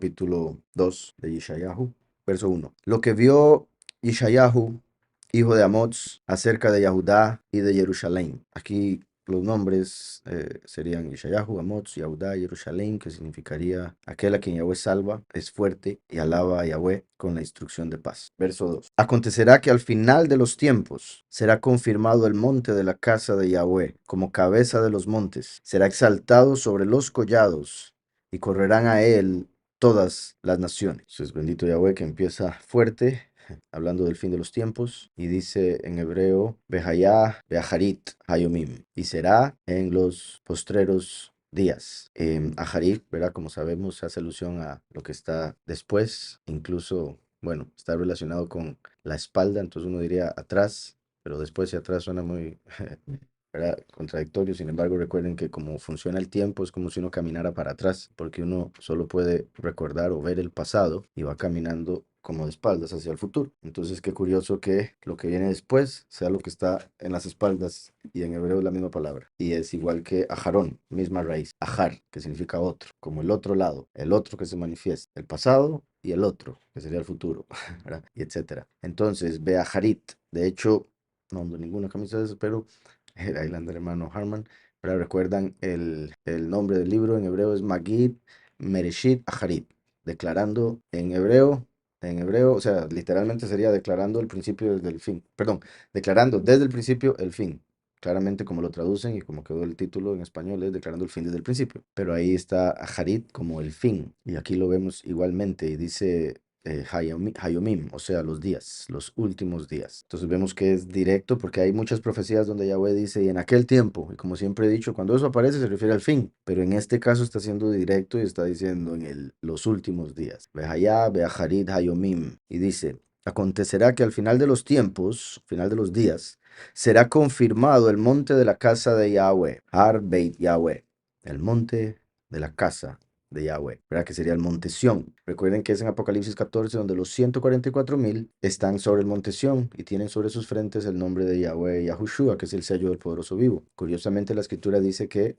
capítulo 2 de Yeshayahu, verso 1. Lo que vio Yeshayahu, hijo de Amoz, acerca de Yahudá y de Jerusalén. Aquí los nombres serían Yeshayahu, Amoz, Yahudá, Jerusalén, que significaría aquel a quien Yahweh salva, es fuerte y alaba a Yahweh con la instrucción de paz. Verso 2. Acontecerá que al final de los tiempos será confirmado el monte de la casa de Yahweh como cabeza de los montes. Será exaltado sobre los collados y correrán a él todas las naciones. Entonces, bendito Yahweh, que empieza fuerte, hablando del fin de los tiempos, y dice en hebreo, Behayah, Beaharit, Hayomim, y será en los postreros días. Aharit, ¿verdad? Como sabemos, hace alusión a lo que está después, incluso, bueno, está relacionado con la espalda, entonces uno diría atrás, pero después y atrás suena muy ¿verdad? Contradictorio. Sin embargo, recuerden que como funciona el tiempo es como si uno caminara para atrás, porque uno solo puede recordar o ver el pasado y va caminando como de espaldas hacia el futuro. Entonces, qué curioso que lo que viene después sea lo que está en las espaldas, y en hebreo es la misma palabra. Y es igual que ajarón, misma raíz. Ajar, que significa otro, como el otro lado, el otro que se manifiesta, el pasado y el otro, que sería el futuro, ¿verdad? Y etcétera. Entonces, Beaharit, de hecho, no ando ninguna camisa de eso, pero ahí la anda el hermano Harman, pero recuerdan el nombre del libro en hebreo es Magid Mereshit Aharit, declarando en hebreo, o sea, literalmente sería declarando el principio desde el fin, perdón, declarando desde el principio el fin. Claramente como lo traducen y como quedó el título en español es declarando el fin desde el principio, pero ahí está Aharit como el fin, y aquí lo vemos igualmente y dice Hayomim, o sea, los días, los últimos días. Entonces vemos que es directo porque hay muchas profecías donde Yahweh dice, y en aquel tiempo, y como siempre he dicho, cuando eso aparece se refiere al fin, pero en este caso está siendo directo y está diciendo en los últimos días. Behayá, Beaharit, Hayomim, y dice, acontecerá que al final de los tiempos, final de los días, será confirmado el monte de la casa de Yahweh, Har Beit Yahweh, el monte de la casa de Yahweh, ¿verdad? Que sería el monte Sión. Recuerden que es en Apocalipsis 14 donde los 144,000 están sobre el monte Sión y tienen sobre sus frentes el nombre de Yahweh Yahushua, que es el sello del poderoso vivo. Curiosamente la escritura dice que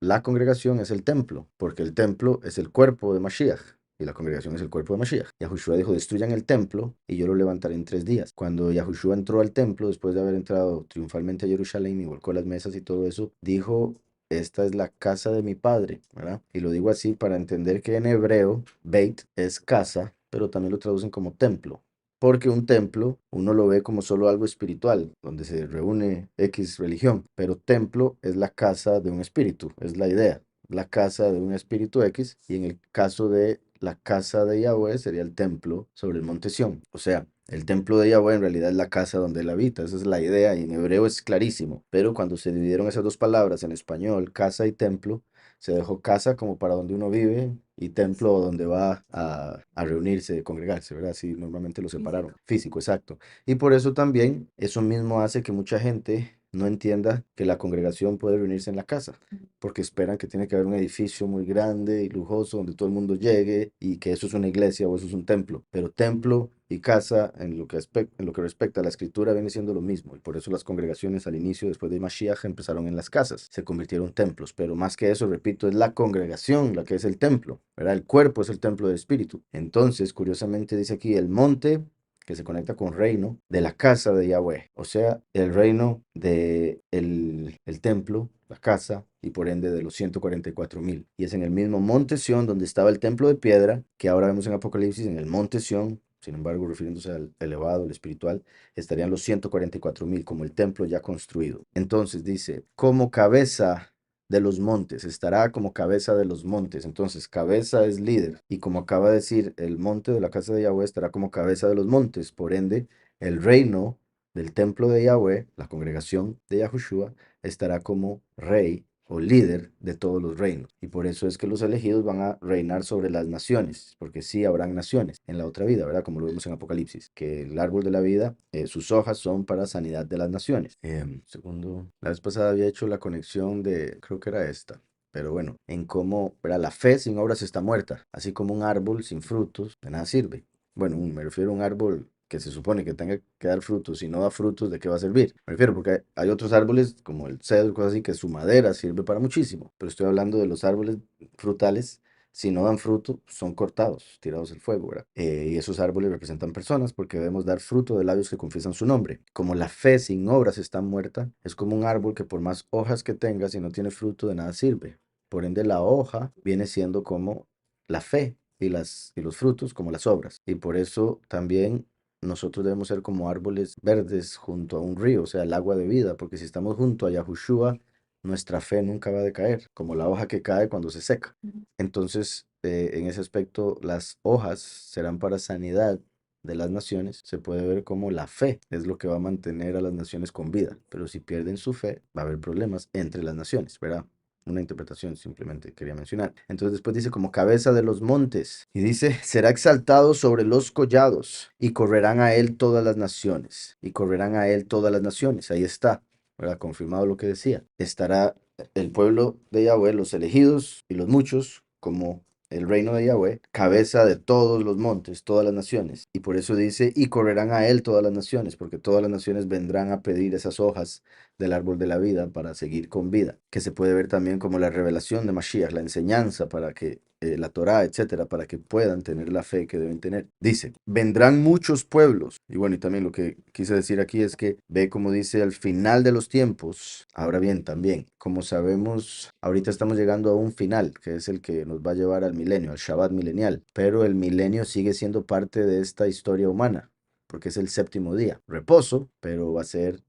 la congregación es el templo, porque el templo es el cuerpo de Mashiach. Y la congregación es el cuerpo de Mashiach. Yahushua dijo, destruyan el templo y yo lo levantaré en 3 días. Cuando Yahushua entró al templo, después de haber entrado triunfalmente a Jerusalén y volcó las mesas y todo eso, dijo, esta es la casa de mi padre, ¿verdad? Y lo digo así para entender que en hebreo, Beit es casa, pero también lo traducen como templo. Porque un templo uno lo ve como solo algo espiritual, donde se reúne X religión, pero templo es la casa de un espíritu, es la idea, la casa de un espíritu X, y en el caso de la casa de Yahweh sería el templo sobre el monte Sión. O sea, el templo de Yahweh en realidad es la casa donde él habita, esa es la idea, y en hebreo es clarísimo, pero cuando se dividieron esas dos palabras en español, casa y templo, se dejó casa como para donde uno vive y templo donde va a reunirse, congregarse, ¿verdad? Así normalmente lo separaron. Físico, exacto. Y por eso también eso mismo hace que mucha gente no entienda que la congregación puede reunirse en la casa, porque esperan que tiene que haber un edificio muy grande y lujoso donde todo el mundo llegue y que eso es una iglesia o eso es un templo. Pero templo y casa en lo que respecta a la escritura viene siendo lo mismo, y por eso las congregaciones al inicio, después de Mashiach, empezaron en las casas, se convirtieron en templos, pero más que eso, repito, es la congregación la que es el templo, ¿verdad? El cuerpo es el templo del espíritu. Entonces, curiosamente dice aquí, el monte que se conecta con reino de la casa de Yahweh, o sea, el reino de el templo, la casa, y por ende de los 144,000. Y es en el mismo monte Sión donde estaba el templo de piedra, que ahora vemos en Apocalipsis, en el monte Sión. Sin embargo, refiriéndose al elevado, el espiritual, estarían los 144,000 como el templo ya construido. Entonces dice, como cabeza de los montes, estará como cabeza de los montes. Entonces, cabeza es líder. Y como acaba de decir, el monte de la casa de Yahweh estará como cabeza de los montes. Por ende, el reino del templo de Yahweh, la congregación de Yahushua, estará como rey o líder de todos los reinos. Y por eso es que los elegidos van a reinar sobre las naciones, porque sí habrán naciones en la otra vida, ¿verdad? Como lo vemos en Apocalipsis, que el árbol de la vida, sus hojas son para sanidad de las naciones. Segundo, la vez pasada había hecho la conexión de, creo que era esta. Pero bueno, en cómo, ¿verdad? La fe sin obras está muerta, así como un árbol sin frutos, de nada sirve. Bueno, me refiero a un árbol que se supone que tenga que dar frutos y no da frutos, ¿de qué va a servir? Me refiero porque hay otros árboles como el cedro, cosas así, que su madera sirve para muchísimo, pero estoy hablando de los árboles frutales. si no dan fruto, son cortados, tirados al fuego, ¿verdad? Y esos árboles representan personas porque debemos dar fruto de labios que confiesan su nombre. Como la fe sin obras está muerta, es como un árbol que por más hojas que tenga, si no tiene fruto, de nada sirve. Por ende, la hoja viene siendo como la fe y los frutos como las obras. Y por eso también nosotros debemos ser como árboles verdes junto a un río, o sea, el agua de vida, porque si estamos junto a Yahushua, nuestra fe nunca va a decaer, como la hoja que cae cuando se seca. Entonces, en ese aspecto, las hojas serán para sanidad de las naciones. Se puede ver como la fe es lo que va a mantener a las naciones con vida, pero si pierden su fe, va a haber problemas entre las naciones, ¿verdad? Una interpretación simplemente quería mencionar. Entonces después dice como cabeza de los montes y dice, será exaltado sobre los collados y correrán a él todas las naciones y correrán a él todas las naciones. Ahí está, ¿verdad? Confirmado lo que decía. Estará el pueblo de Yahweh, los elegidos y los muchos, como el reino de Yahweh, cabeza de todos los montes, todas las naciones. Y por eso dice, y correrán a él todas las naciones, porque todas las naciones vendrán a pedir esas hojas del árbol de la vida para seguir con vida, que se puede ver también como la revelación de Mashiach, la enseñanza para que la Torá, etcétera, para que puedan tener la fe que deben tener. Dice, vendrán muchos pueblos. Y bueno, y también lo que quise decir aquí es que ve como dice al final de los tiempos. Ahora bien, también, como sabemos, ahorita estamos llegando a un final, que es el que nos va a llevar al milenio, al Shabbat milenial, pero el milenio sigue siendo parte de esta historia humana porque es el séptimo día. Reposo, pero va a ser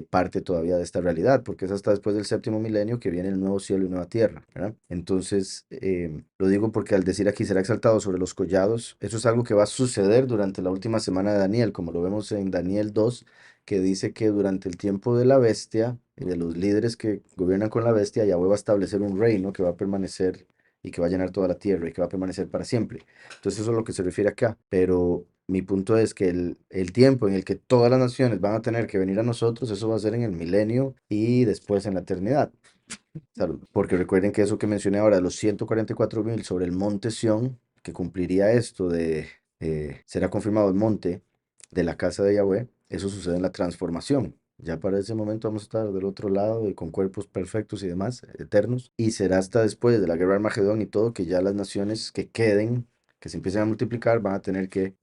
parte todavía de esta realidad, porque es hasta después del séptimo milenio que viene el nuevo cielo y nueva tierra, ¿verdad? Entonces, lo digo porque al decir aquí será exaltado sobre los collados, eso es algo que va a suceder durante la última semana de Daniel, como lo vemos en Daniel 2, que dice que durante el tiempo de la bestia y de los líderes que gobiernan con la bestia, Yahweh va a establecer un reino que va a permanecer y que va a llenar toda la tierra y que va a permanecer para siempre. Entonces eso es lo que se refiere acá, pero mi punto es que el tiempo en el que todas las naciones van a tener que venir a nosotros, eso va a ser en el milenio y después en la eternidad. Salud. Porque recuerden que eso que mencioné ahora, los 144.000 sobre el monte Sión, que cumpliría esto de, será confirmado el monte de la casa de Yahweh, eso sucede en la transformación. Ya para ese momento vamos a estar del otro lado y con cuerpos perfectos y demás, eternos. Y será hasta después de la guerra de Armagedón y todo, que ya las naciones que queden, que se empiecen a multiplicar, van a tener que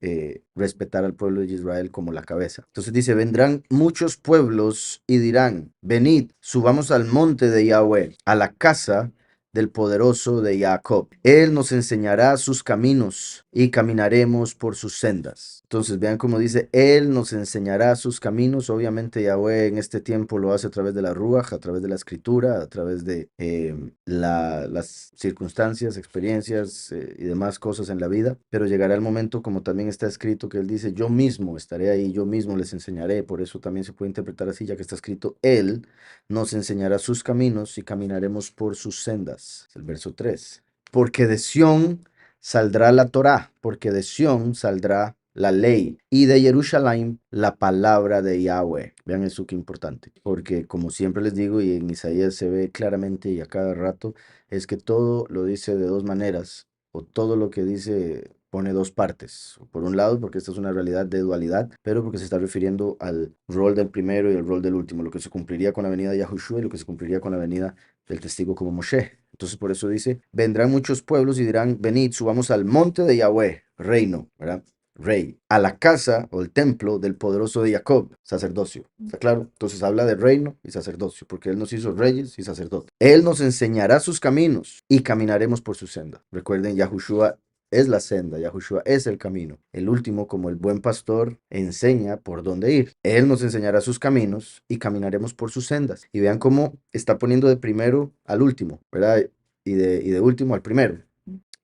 respetar al pueblo de Israel como la cabeza. Entonces dice, vendrán muchos pueblos y dirán, venid, subamos al monte de Yahweh, a la casa del poderoso de Jacob. Él nos enseñará sus caminos y caminaremos por sus sendas. Entonces vean cómo dice, Él nos enseñará sus caminos. Obviamente Yahweh en este tiempo lo hace a través de la Ruach, a través de la escritura, a través de las circunstancias, experiencias y demás cosas en la vida. Pero llegará el momento, como también está escrito, que Él dice, yo mismo estaré ahí, yo mismo les enseñaré. Por eso también se puede interpretar así, ya que está escrito, Él nos enseñará sus caminos y caminaremos por sus sendas. Es el verso 3. Porque de Sión saldrá la Torá, porque de Sión saldrá la ley, y de Jerusalén la palabra de Yahweh. Vean eso qué importante, porque como siempre les digo, y en Isaías se ve claramente y a cada rato, es que todo lo dice de dos maneras, o todo lo que dice pone dos partes. Por un lado, porque esta es una realidad de dualidad, pero porque se está refiriendo al rol del primero y el rol del último, lo que se cumpliría con la venida de Yahushua y lo que se cumpliría con la venida del testigo como Moshe. Entonces por eso dice, vendrán muchos pueblos y dirán, venid, subamos al monte de Yahweh, reino, ¿verdad? Rey, a la casa o el templo del poderoso de Jacob, sacerdocio. ¿Está claro? Entonces habla de reino y sacerdocio, porque Él nos hizo reyes y sacerdotes. Él nos enseñará sus caminos y caminaremos por su senda. Recuerden, Yahushua es la senda, Yahushua es el camino. El último, como el buen pastor, enseña por dónde ir. Él nos enseñará sus caminos y caminaremos por sus sendas. Y vean cómo está poniendo de primero al último, ¿verdad? Y de último al primero.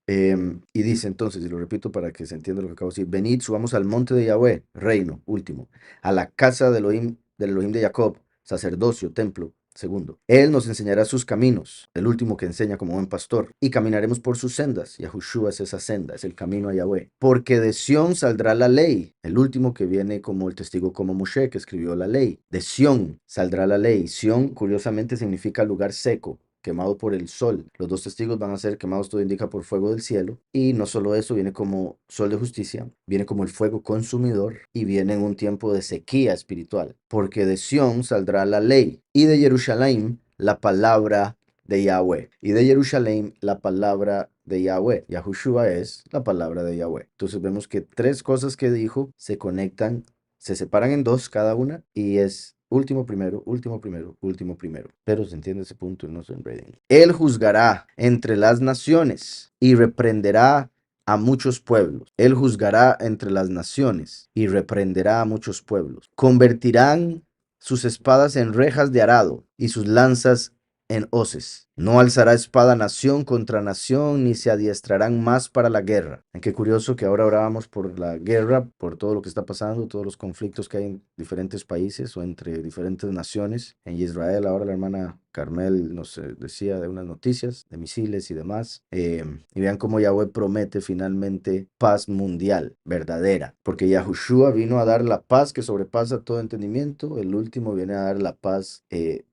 Y dice entonces, y lo repito para que se entienda lo que acabo de decir, venid, subamos al monte de Yahweh, reino, último, a la casa del Elohim de Jacob, sacerdocio, templo, segundo. Él nos enseñará sus caminos, el último que enseña como buen pastor, y caminaremos por sus sendas. Yahushua es esa senda, es el camino a Yahweh. Porque de Sión saldrá la ley, el último que viene como el testigo como Moshe, que escribió la ley. De Sión saldrá la ley. Sión, curiosamente, significa lugar seco, quemado por el sol. Los dos testigos van a ser quemados, todo indica, por fuego del cielo. Y no solo eso, viene como sol de justicia, viene como el fuego consumidor y viene en un tiempo de sequía espiritual. Porque de Sión saldrá la ley y de Jerusalén la palabra de Yahweh. Y de Jerusalén la palabra de Yahweh. Yahushua es la palabra de Yahweh. Entonces vemos que tres cosas que dijo se conectan, se separan en dos cada una y es último primero, último primero, último primero. Pero se entiende ese punto y no se enreden. Él juzgará entre las naciones y reprenderá a muchos pueblos. Él juzgará entre las naciones y reprenderá a muchos pueblos. Convertirán sus espadas en rejas de arado y sus lanzas en hoces. No alzará espada nación contra nación, ni se adiestrarán más para la guerra. Qué curioso que ahora orábamos por la guerra, por todo lo que está pasando, todos los conflictos que hay en diferentes países o entre diferentes naciones. En Israel ahora la hermana Carmel nos decía de unas noticias de misiles y demás. Y vean cómo Yahweh promete finalmente paz mundial, verdadera. Porque Yahushua vino a dar la paz que sobrepasa todo entendimiento. El último viene a dar la paz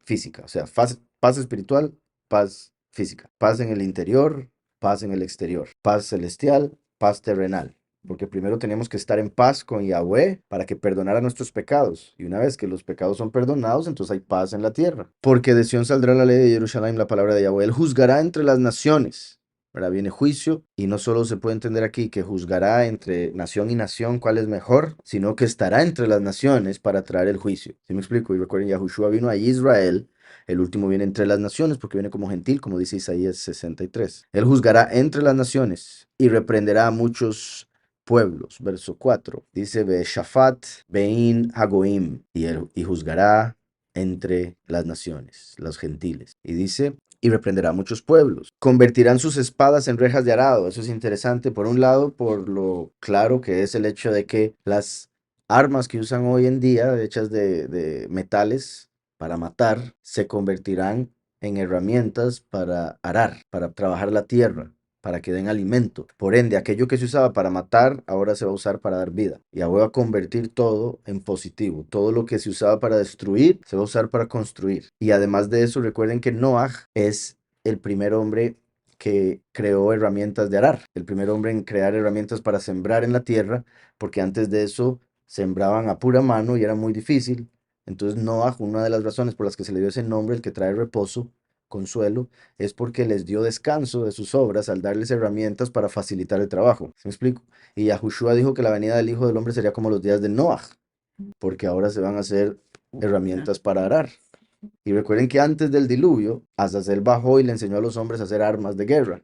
física, o sea, paz espiritual, paz física, paz en el interior, paz en el exterior, paz celestial, paz terrenal. Porque primero tenemos que estar en paz con Yahweh para que perdonara nuestros pecados. Y una vez que los pecados son perdonados, entonces hay paz en la tierra. Porque de Sión saldrá la ley de Jerusalén, la palabra de Yahweh. Él juzgará entre las naciones. Ahora viene juicio y no solo se puede entender aquí que juzgará entre nación y nación cuál es mejor, sino que estará entre las naciones para traer el juicio. ¿Sí me explico? Y recuerden, Yahushua vino a Israel. El último viene entre las naciones porque viene como gentil, como dice Isaías 63. Él juzgará entre las naciones y reprenderá a muchos pueblos. Verso 4. Dice, Shafat Bein Hagoim, y juzgará entre las naciones, los gentiles. Y dice, y reprenderá a muchos pueblos. Convertirán sus espadas en rejas de arado. Eso es interesante, por un lado, por lo claro que es el hecho de que las armas que usan hoy en día, hechas de metales, para matar, se convertirán en herramientas para arar, para trabajar la tierra, para que den alimento. Por ende, aquello que se usaba para matar, ahora se va a usar para dar vida. Y ahora va a convertir todo en positivo. Todo lo que se usaba para destruir, se va a usar para construir. Y además de eso, recuerden que Noah es el primer hombre que creó herramientas de arar, el primer hombre en crear herramientas para sembrar en la tierra, porque antes de eso sembraban a pura mano y era muy difícil. Entonces Noah, una de las razones por las que se le dio ese nombre, el que trae reposo, consuelo, es porque les dio descanso de sus obras al darles herramientas para facilitar el trabajo. ¿Sí me explico? Y Yahushua dijo que la venida del Hijo del Hombre sería como los días de Noah, porque ahora se van a hacer herramientas para arar. Y recuerden que antes del diluvio, Azazel bajó y le enseñó a los hombres a hacer armas de guerra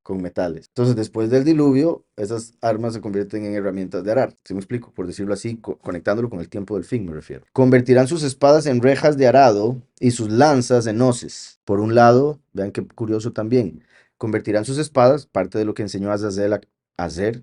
con metales. Entonces, después del diluvio, esas armas se convierten en herramientas de arar. ¿Sí me explico? Por decirlo así, conectándolo con el tiempo del fin, me refiero. Convertirán sus espadas en rejas de arado y sus lanzas en hoces. Por un lado, vean qué curioso también, convertirán sus espadas, parte de lo que enseñó Azazel a hacer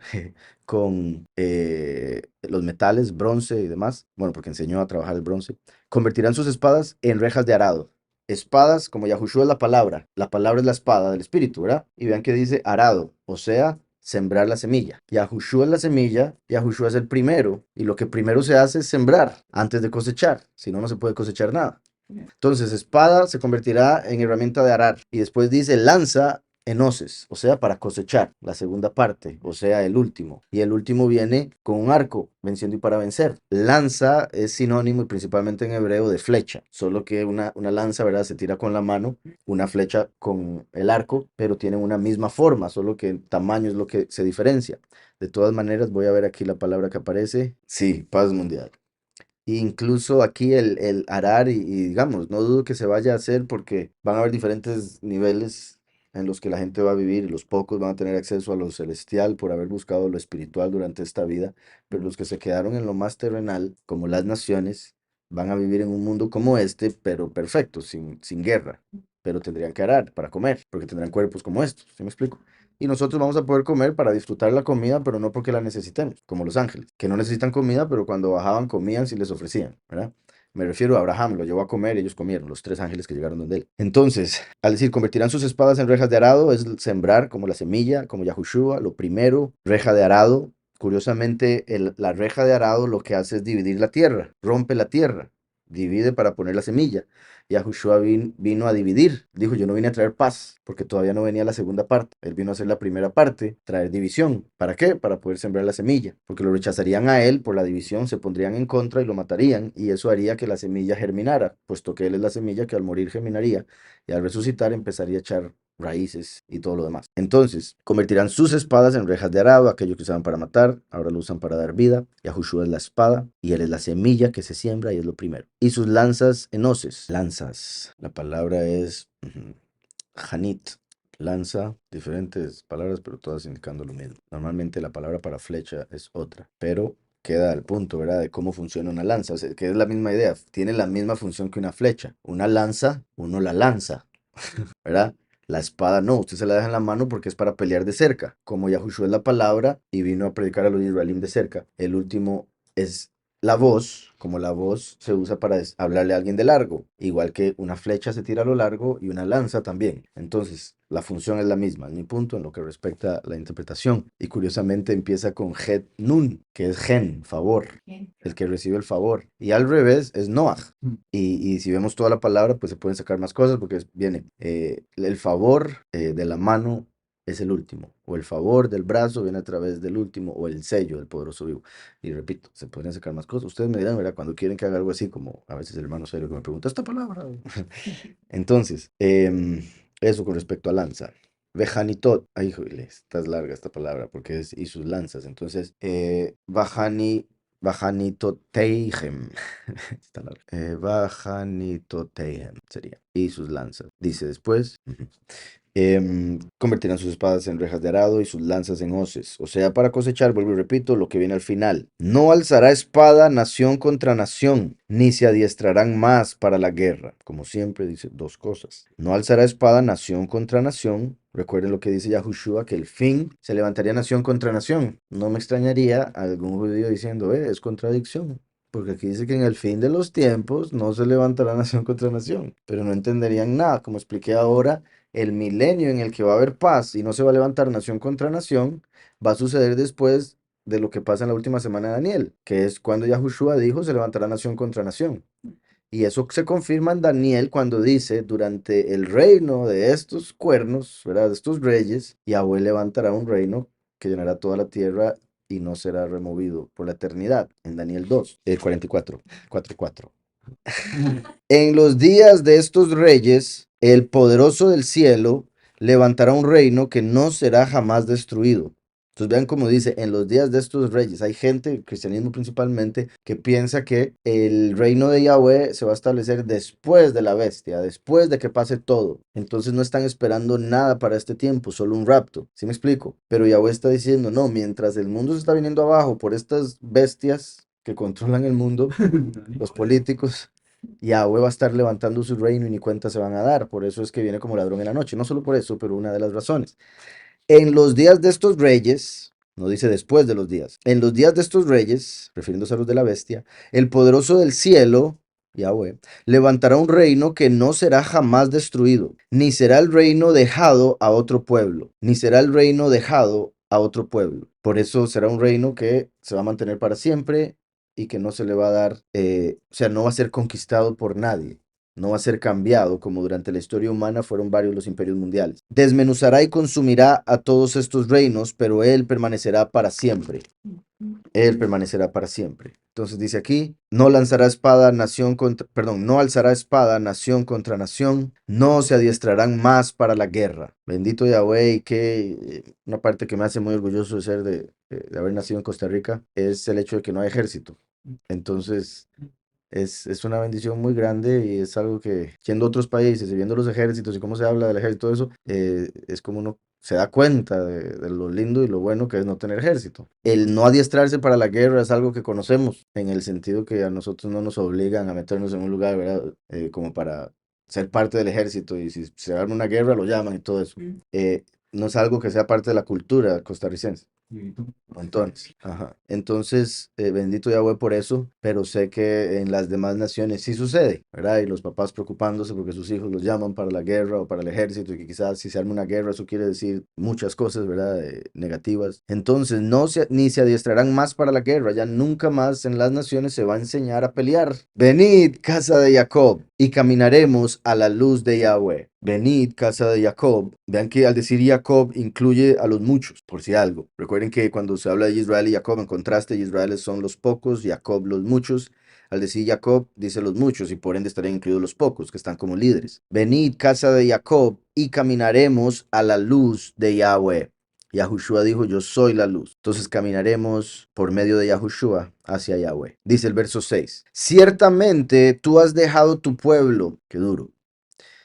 con los metales, bronce y demás, bueno, porque enseñó a trabajar el bronce, convertirán sus espadas en rejas de arado. Espadas, como Yahushua es la palabra es la espada del espíritu, ¿verdad? Y vean que dice arado, o sea, sembrar la semilla. Yahushua es la semilla, Yahushua es el primero, y lo que primero se hace es sembrar antes de cosechar, si no, no se puede cosechar nada. Entonces, espada se convertirá en herramienta de arar. Y después dice lanza en hoces, o sea, para cosechar, la segunda parte, o sea, el último. Y el último viene con un arco, venciendo y para vencer. Lanza es sinónimo, y principalmente en hebreo, de flecha. Solo que una lanza, ¿verdad? Se tira con la mano, una flecha con el arco, pero tienen una misma forma, solo que el tamaño es lo que se diferencia. De todas maneras, voy a ver aquí la palabra que aparece. Sí, paz mundial. Incluso aquí el arar y digamos, no dudo que se vaya a hacer porque van a haber diferentes niveles en los que la gente va a vivir y los pocos van a tener acceso a lo celestial por haber buscado lo espiritual durante esta vida, pero los que se quedaron en lo más terrenal, como las naciones, van a vivir en un mundo como este, pero perfecto, sin guerra, pero tendrían que arar para comer, porque tendrán cuerpos como estos, ¿sí me explico? Y nosotros vamos a poder comer para disfrutar la comida, pero no porque la necesitemos, como los ángeles, que no necesitan comida, pero cuando bajaban comían si les ofrecían, ¿verdad? Me refiero a Abraham, lo llevó a comer, ellos comieron, los tres ángeles que llegaron donde él. Entonces, al decir, convertirán sus espadas en rejas de arado, es sembrar como la semilla, como Yahushua, lo primero, reja de arado. Curiosamente, la reja de arado lo que hace es dividir la tierra, rompe la tierra, divide para poner la semilla. Yahushua vino a dividir. Dijo, yo no vine a traer paz, porque todavía no venía la segunda parte. Él vino a hacer la primera parte, traer división. ¿Para qué? Para poder sembrar la semilla, porque lo rechazarían a él por la división, se pondrían en contra y lo matarían, y eso haría que la semilla germinara, puesto que él es la semilla que al morir germinaría, y al resucitar empezaría a echar raíces y todo lo demás. Entonces, convertirán sus espadas en rejas de arado, aquellos que usaban para matar, ahora lo usan para dar vida. Yahushua es la espada y él es la semilla que se siembra y es lo primero. Y sus lanzas en hoces. Lanzas. La palabra es Hanit. Lanza, diferentes palabras, pero todas indicando lo mismo. Normalmente la palabra para flecha es otra, pero queda al punto, ¿verdad? De cómo funciona una lanza, o sea, que es la misma idea, tiene la misma función que una flecha. Una lanza, uno la lanza, ¿verdad? La espada no, usted se la deja en la mano porque es para pelear de cerca. Como Yahushua es la palabra y vino a predicar a los israelíes de cerca. El último es la voz, como la voz se usa para hablarle a alguien de largo. Igual que una flecha se tira a lo largo y una lanza también. Entonces, la función es la misma, es mi punto en lo que respecta a la interpretación. Y curiosamente empieza con Het Nun, que es gen, favor, el que recibe el favor. Y al revés es Noach. Y si vemos toda la palabra, pues se pueden sacar más cosas porque viene el favor de la mano es el último, o el favor del brazo viene a través del último, o el sello del poderoso vivo. Y repito, se podrían sacar más cosas. Ustedes me dirán, ¿verdad? Cuando quieren que haga algo así, como a veces el hermano serio que me pregunta esta palabra. Entonces, eso con respecto a lanza. Vejanitot, ay, híjole, está larga esta palabra porque es y sus lanzas. Entonces, Bajanitoteihem. Está largo. Bajanitoteihem sería. Y sus lanzas. Dice después. Convertirán sus espadas en rejas de arado y sus lanzas en hoces. O sea, para cosechar, vuelvo y repito, lo que viene al final. No alzará espada nación contra nación, ni se adiestrarán más para la guerra. Como siempre dice dos cosas. No alzará espada nación contra nación. Recuerden lo que dice Yahushua, que el fin se levantaría nación contra nación. No me extrañaría algún judío diciendo, es contradicción. Porque aquí dice que en el fin de los tiempos no se levantará nación contra nación. Pero no entenderían nada. Como expliqué ahora, el milenio en el que va a haber paz y no se va a levantar nación contra nación, va a suceder después de lo que pasa en la última semana de Daniel, que es cuando Yahushua dijo se levantará nación contra nación. Y eso se confirma en Daniel cuando dice, durante el reino de estos cuernos, ¿verdad? De estos reyes, Yahweh levantará un reino que llenará toda la tierra y no será removido por la eternidad. En Daniel 2, 44, 4:4. En los días de estos reyes, el poderoso del cielo levantará un reino que no será jamás destruido. Entonces vean cómo dice, en los días de estos reyes, hay gente, el cristianismo principalmente, que piensa que el reino de Yahweh se va a establecer después de la bestia, después de que pase todo. Entonces no están esperando nada para este tiempo, solo un rapto. ¿Sí me explico? Pero Yahweh está diciendo, no, mientras el mundo se está viniendo abajo por estas bestias que controlan el mundo, los políticos, Yahweh va a estar levantando su reino y ni cuenta se van a dar. Por eso es que viene como ladrón en la noche. No solo por eso, pero una de las razones. En los días de estos reyes, no dice después de los días, en los días de estos reyes, refiriéndose a los de la bestia, el poderoso del cielo, Yahweh, levantará un reino que no será jamás destruido, ni será el reino dejado a otro pueblo, ni será el reino dejado a otro pueblo. Por eso será un reino que se va a mantener para siempre y que no se le va a dar, o sea, no va a ser conquistado por nadie. No va a ser cambiado como durante la historia humana fueron varios los imperios mundiales. Desmenuzará y consumirá a todos estos reinos, pero él permanecerá para siempre. Él permanecerá para siempre. Entonces dice aquí, no lanzará espada nación contra, perdón, no alzará espada nación contra nación, no se adiestrarán más para la guerra. Bendito Yahweh, y que una parte que me hace muy orgulloso de ser de haber nacido en Costa Rica es el hecho de que no hay ejército. Entonces, es una bendición muy grande y es algo que, siendo otros países y viendo los ejércitos y cómo se habla del ejército, todo eso, es como uno se da cuenta de lo lindo y lo bueno que es no tener ejército. El no adiestrarse para la guerra es algo que conocemos, en el sentido que a nosotros no nos obligan a meternos en un lugar, ¿verdad? Como para ser parte del ejército y si se arma una guerra lo llaman y todo eso. No es algo que sea parte de la cultura costarricense. montones. Ajá. Entonces, bendito Yahweh por eso, pero sé que en las demás naciones sí sucede, ¿verdad? Y los papás preocupándose porque sus hijos los llaman para la guerra o para el ejército y que quizás si se arma una guerra eso quiere decir muchas cosas, ¿verdad? Negativas. Entonces, ni se adiestrarán más para la guerra, ya nunca más en las naciones se va a enseñar a pelear. Venid, casa de Jacob, y caminaremos a la luz de Yahweh. Venid, casa de Jacob. Vean que al decir Jacob incluye a los muchos, por si algo. Recuerden que cuando se habla de Israel y Jacob, en contraste, Israel son los pocos, Jacob los muchos. Al decir Jacob, dice los muchos, y por ende estarían incluidos los pocos, que están como líderes. Venid, casa de Jacob, y caminaremos a la luz de Yahweh. Yahushua dijo, yo soy la luz. Entonces caminaremos por medio de Yahushua hacia Yahweh. Dice el verso 6. Ciertamente tú has dejado tu pueblo. Qué duro.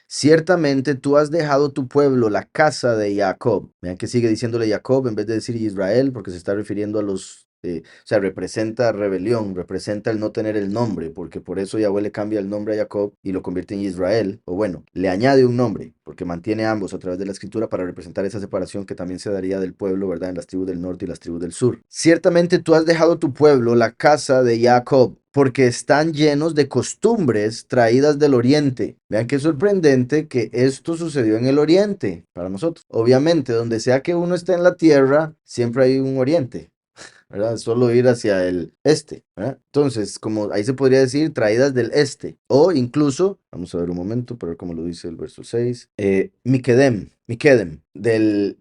Ciertamente tú has dejado tu pueblo, la casa de Jacob. Vean que sigue diciéndole Jacob en vez de decir Israel, porque se está refiriendo a los, o sea, representa rebelión, representa el no tener el nombre, porque por eso Yahweh le cambia el nombre a Jacob y lo convierte en Israel, o bueno, le añade un nombre, porque mantiene ambos a través de la escritura para representar esa separación que también se daría del pueblo, ¿verdad? En las tribus del norte y las tribus del sur. Ciertamente tú has dejado tu pueblo, la casa de Jacob, porque están llenos de costumbres traídas del oriente. Vean qué sorprendente que esto sucedió en el oriente para nosotros. Obviamente, donde sea que uno esté en la tierra, siempre hay un oriente, ¿verdad? Solo ir hacia el este, ¿verdad? Entonces, como ahí se podría decir, traídas del este. O incluso, vamos a ver un momento, para ver cómo lo dice el verso 6, Mikedem, del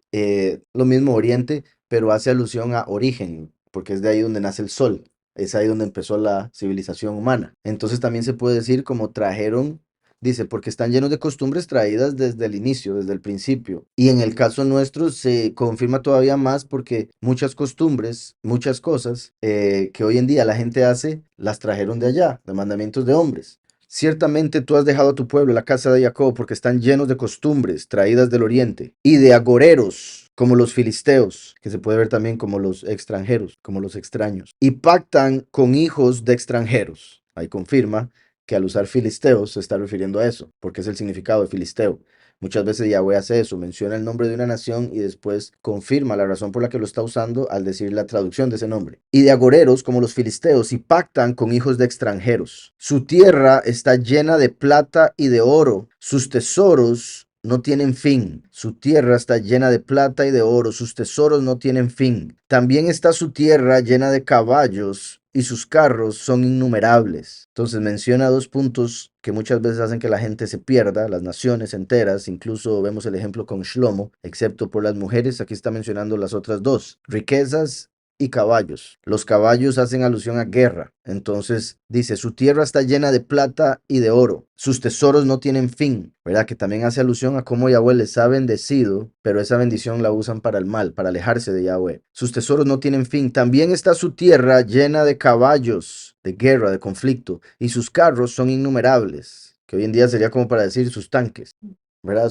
lo mismo oriente, pero hace alusión a origen, porque es de ahí donde nace el sol. Es ahí donde empezó la civilización humana. Entonces también se puede decir como trajeron, dice, porque están llenos de costumbres traídas desde el inicio, desde el principio. Y en el caso nuestro se confirma todavía más porque muchas costumbres, muchas cosas que hoy en día la gente hace, las trajeron de allá, de mandamientos de hombres. Ciertamente tú has dejado a tu pueblo, la casa de Jacob, porque están llenos de costumbres traídas del oriente y de agoreros, como los filisteos, que se puede ver también como los extranjeros, como los extraños, y pactan con hijos de extranjeros. Ahí confirma que al usar filisteos se está refiriendo a eso, porque es el significado de filisteo. Muchas veces Yahweh hace eso, menciona el nombre de una nación y después confirma la razón por la que lo está usando al decir la traducción de ese nombre. Y de agoreros como los filisteos y pactan con hijos de extranjeros. Su tierra está llena de plata y de oro, sus tesoros no tienen fin. Su tierra está llena de plata y de oro, sus tesoros no tienen fin. También está su tierra llena de caballos y sus carros son innumerables. Entonces menciona dos puntos que muchas veces hacen que la gente se pierda, las naciones enteras, incluso vemos el ejemplo con Shlomo, excepto por las mujeres, aquí está mencionando las otras dos, riquezas y caballos. Los caballos hacen alusión a guerra. Entonces dice, su tierra está llena de plata y de oro. Sus tesoros no tienen fin, ¿verdad? Que también hace alusión a cómo Yahweh les ha bendecido, pero esa bendición la usan para el mal, para alejarse de Yahweh. Sus tesoros no tienen fin. También está su tierra llena de caballos, de guerra, de conflicto, y sus carros son innumerables, que hoy en día sería como para decir sus tanques, ¿verdad?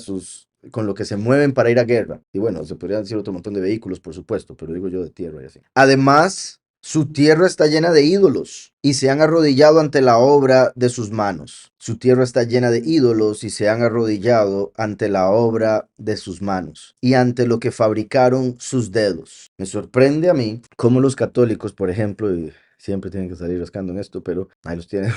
Con lo que se mueven para ir a guerra. Y bueno, se podrían decir otro montón de vehículos, por supuesto, pero digo yo de tierra y así. Además, su tierra está llena de ídolos y se han arrodillado ante la obra de sus manos. Su tierra está llena de ídolos y se han arrodillado ante la obra de sus manos y ante lo que fabricaron sus dedos. Me sorprende a mí cómo los católicos, por ejemplo, y siempre tienen que salir rascando en esto, pero ahí los tienen,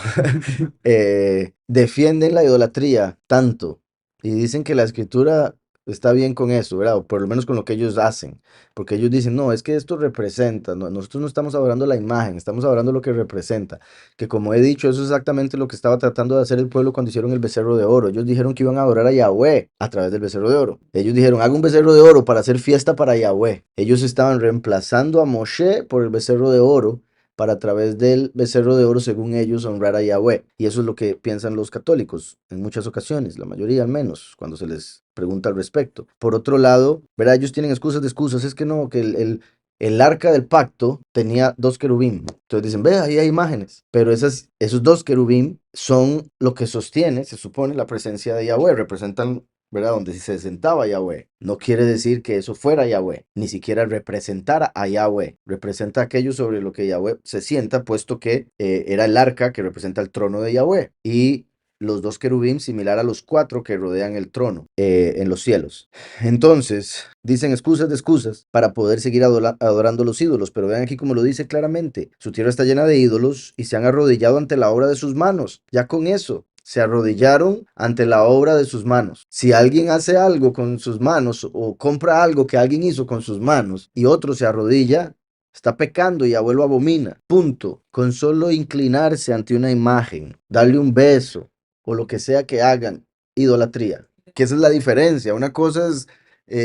defienden la idolatría tanto y dicen que la escritura está bien con eso, ¿verdad? O por lo menos con lo que ellos hacen. Porque ellos dicen, no, es que esto representa, no, nosotros no estamos adorando la imagen, estamos adorando lo que representa. Que como he dicho, eso es exactamente lo que estaba tratando de hacer el pueblo cuando hicieron el becerro de oro. Ellos dijeron que iban a adorar a Yahweh a través del becerro de oro. Ellos dijeron, haga un becerro de oro para hacer fiesta para Yahweh. Ellos estaban reemplazando a Moshe por el becerro de oro para a través del becerro de oro, según ellos, honrar a Yahweh. Y eso es lo que piensan los católicos en muchas ocasiones, la mayoría al menos, cuando se les pregunta al respecto. Por otro lado, ¿verdad? Ellos tienen excusas de excusas, es que no, que el arca del pacto tenía dos querubín. Entonces dicen, ve, ahí hay imágenes. Pero esos dos querubín son lo que sostiene, se supone, la presencia de Yahweh, representan, ¿verdad? Donde se sentaba Yahweh. No quiere decir que eso fuera Yahweh, ni siquiera representara a Yahweh. Representa aquello sobre lo que Yahweh se sienta, puesto que era el arca que representa el trono de Yahweh. Y los dos querubín similar a los cuatro que rodean el trono en los cielos. Entonces, dicen excusas de excusas para poder seguir adorando los ídolos, pero vean aquí como lo dice claramente, su tierra está llena de ídolos y se han arrodillado ante la obra de sus manos. Ya con eso, se arrodillaron ante la obra de sus manos. Si alguien hace algo con sus manos o compra algo que alguien hizo con sus manos y otro se arrodilla, está pecando y abuelo abomina. Punto. Con solo inclinarse ante una imagen, darle un beso o lo que sea que hagan, idolatría. Que esa es la diferencia. Una cosa es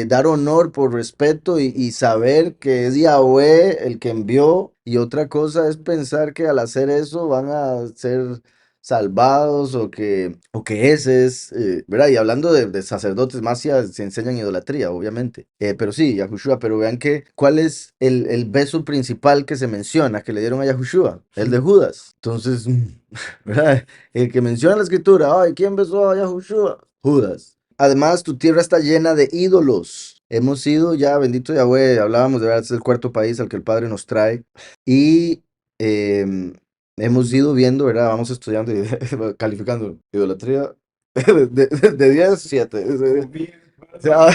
dar honor por respeto y saber que es Yahweh el que envió, y otra cosa es pensar que al hacer eso van a ser salvados o que ese es, ¿verdad? Y hablando de sacerdotes, más se enseñan idolatría, obviamente. Pero sí, Yahushua, pero vean que, ¿cuál es el beso principal que se menciona, que le dieron a Yahushua? El de Judas. Entonces, ¿verdad? El que menciona la escritura, ay, ¿quién besó a Yahushua? Judas. Además, tu tierra está llena de ídolos. Hemos sido ya, bendito Yahweh, hablábamos de verdad, es el cuarto país al que el Padre nos trae. Y hemos ido viendo, ¿verdad? Vamos estudiando y calificando idolatría de 10, 7. O sea,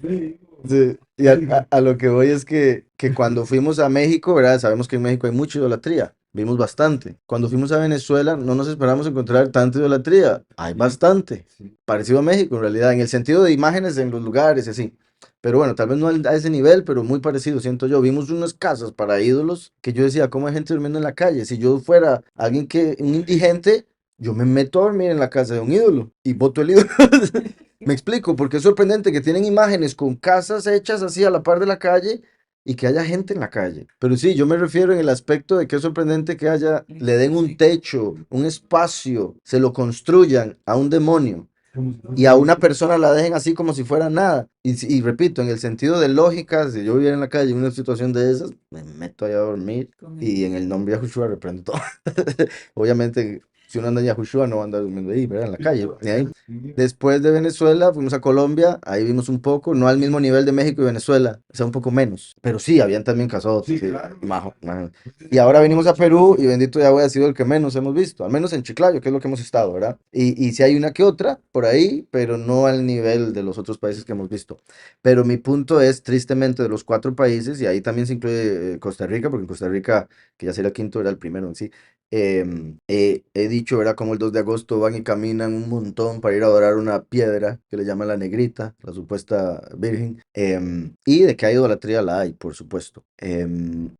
sí, y a lo que voy es que cuando fuimos a México, ¿verdad? Sabemos que en México hay mucha idolatría. Vimos bastante. Cuando fuimos a Venezuela, no nos esperamos encontrar tanta idolatría. Hay bastante. Parecido a México, en realidad, en el sentido de imágenes en los lugares y así. Pero bueno, tal vez no a ese nivel, pero muy parecido, siento yo. Vimos unas casas para ídolos que yo decía, ¿cómo hay gente durmiendo en la calle? Si yo fuera un indigente, yo me meto a dormir en la casa de un ídolo y voto el ídolo. Me explico, porque es sorprendente que tienen imágenes con casas hechas así a la par de la calle y que haya gente en la calle. Pero sí, yo me refiero en el aspecto de que es sorprendente que le den un techo, un espacio, se lo construyan a un demonio y a una persona la dejen así como si fuera nada. Y repito, en el sentido de lógica, si yo viviera en la calle en una situación de esas, me meto allá a dormir y en el nombre de Yahushua reprendo todo. Obviamente, si uno anda en Yahushua, no va a andar durmiendo ahí, ¿verdad? En la calle, ni ahí. Después de Venezuela, fuimos a Colombia, ahí vimos un poco, no al mismo nivel de México y Venezuela, o sea, un poco menos. Pero sí, habían también casados. Sí, majo, majo. Y ahora venimos a Perú y bendito Yahweh ha sido el que menos hemos visto, al menos en Chiclayo, que es lo que hemos estado, ¿verdad? Y sí hay una que otra por ahí, pero no al nivel de los otros países que hemos visto. Pero mi punto es, tristemente, de los cuatro países, y ahí también se incluye Costa Rica, porque en Costa Rica, que ya sería el quinto, era el primero en sí, he dicho, ¿verdad? Como el 2 de agosto van y caminan un montón para ir a adorar una piedra que le llaman la negrita, la supuesta virgen, y de que hay idolatría la hay, por supuesto.